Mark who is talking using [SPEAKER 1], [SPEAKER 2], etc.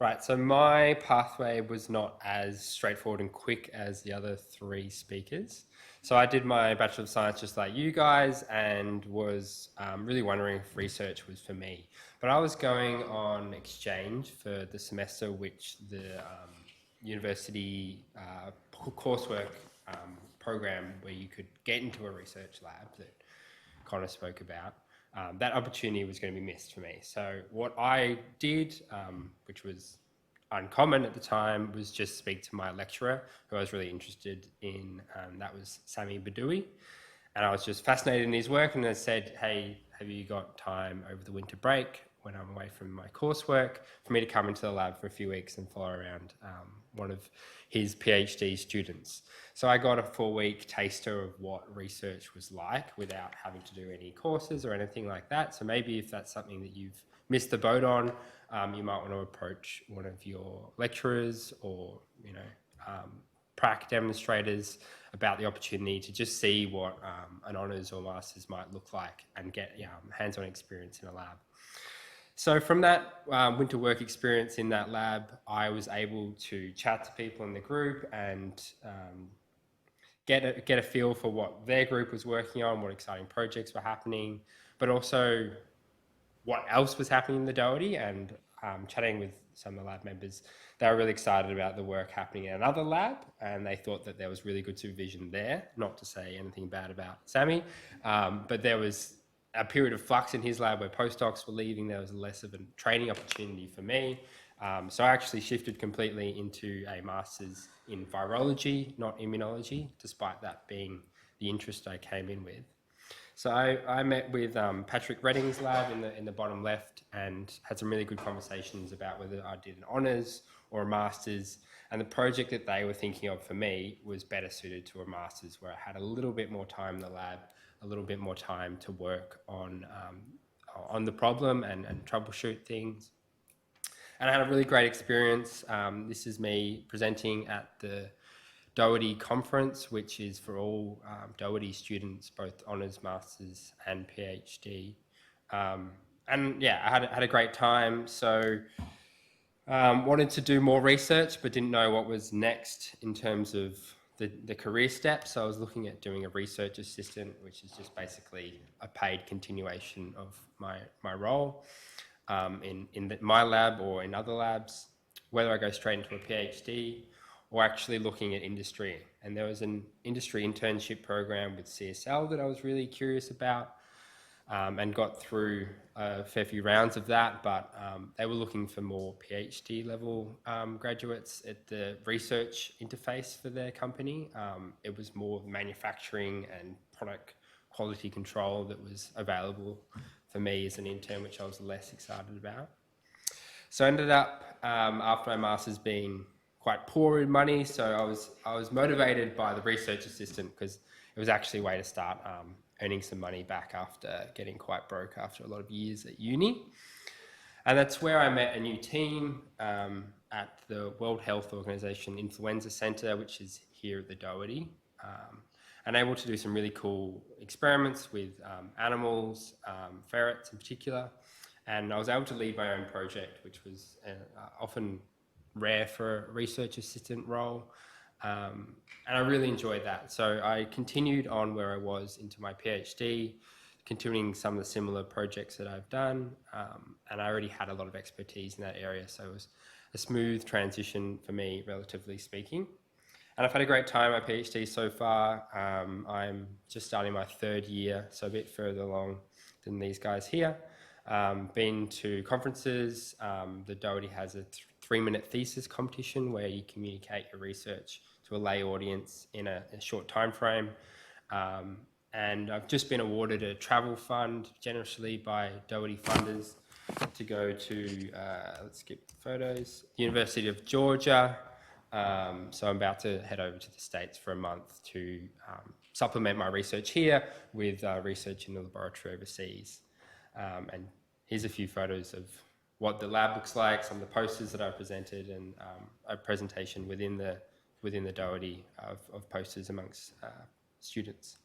[SPEAKER 1] Right, so my pathway was not as straightforward and quick as the other three speakers. So I did my Bachelor of Science just like you guys and was really wondering if research was for me. But I was going on exchange for the semester, which the university coursework program where you could get into a research lab that Connor spoke about. That opportunity was going to be missed for me. So what I did, which was uncommon at the time, was just speak to my lecturer, who I was really interested in. That was Sami Badoui. And I was just fascinated in his work, and I said, hey, have you got time over the winter break when I'm away from my coursework for me to come into the lab for a few weeks and follow around one of his PhD students? So I got a 4-week taster of what research was like without having to do any courses or anything like that. So maybe if that's something that you've missed the boat on, you might want to approach one of your lecturers or, prac demonstrators about the opportunity to just see what an honours or masters might look like and get hands-on experience in a lab. So from that winter work experience in that lab, I was able to chat to people in the group and get a feel for what their group was working on, what exciting projects were happening, but also what else was happening in the Doherty. And chatting with some of the lab members, they were really excited about the work happening in another lab, and they thought that there was really good supervision there. Not to say anything bad about Sami, but there was a period of flux in his lab where postdocs were leaving. There was less of a training opportunity for me. So I actually shifted completely into a master's in virology, not immunology, despite that being the interest I came in with. So I met with Patrick Redding's lab in the bottom left and had some really good conversations about whether I did an honours or a master's. And the project that they were thinking of for me was better suited to a master's, where I had a little bit more time in the lab, a little bit more time to work on the problem and troubleshoot things. And I had a really great experience. This is me presenting at the Doherty conference, which is for all Doherty students, both honours, masters and PhD. And yeah, I had a great time. So wanted to do more research, but didn't know what was next in terms of the career steps. So I was looking at doing a research assistant, which is just basically a paid continuation of my role in my lab or in other labs, whether I go straight into a PhD or actually looking at industry. And there was an industry internship program with CSL that I was really curious about, and got through a fair few rounds of that, but they were looking for more PhD level graduates at the research interface for their company. It was more manufacturing and product quality control that was available for me as an intern, which I was less excited about. So I ended up, after my master's, being quite poor in money, so I was motivated by the research assistant because it was actually a way to start earning some money back after getting quite broke after a lot of years at uni. And that's where I met a new team at the World Health Organization Influenza Center, which is here at the Doherty, and able to do some really cool experiments with animals, ferrets in particular. And I was able to lead my own project, which was often rare for a research assistant role. And I really enjoyed that. So I continued on where I was into my PhD, continuing some of the similar projects that I've done. And I already had a lot of expertise in that area. So it was a smooth transition for me, relatively speaking. And I've had a great time at my PhD so far. I'm just starting my 3rd year, so a bit further along than these guys here. Been to conferences. The Doherty has a 3-minute thesis competition where you communicate your research to a lay audience in a short time frame. And I've just been awarded a travel fund generously by Doherty funders to go to, let's skip the photos, the University of Georgia. So I'm about to head over to the States for a month to supplement my research here with research in the laboratory overseas. And here's a few photos of what the lab looks like, some of the posters that I presented, and a presentation within the Doherty of posters amongst students.